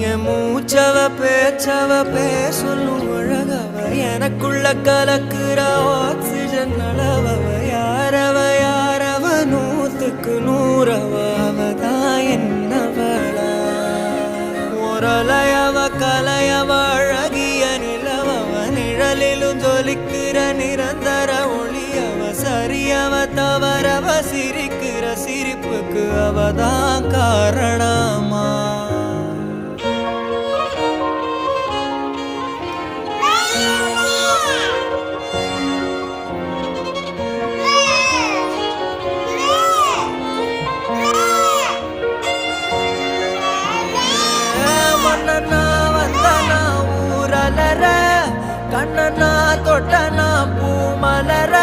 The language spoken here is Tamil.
என் மூச்சவ பேச்சவ பேசலும் அழகவ எனக்குள்ள கலக்குற ஆக்சிஜன் அளவவ யாரவ நூத்துக்கு நூறவ அவதான் என்னவளா ஒரலையவ கலையவ அழகிய நிலவவ நிழலிலும் ஜொலிக்கிற நிரந்தர ஒளியவ சரியவ தவறவ சிரிக்கிற சிரிப்புக்கு அவதான் காரணமா ஊரலர கண்ணனா தொட்டனா பூமலர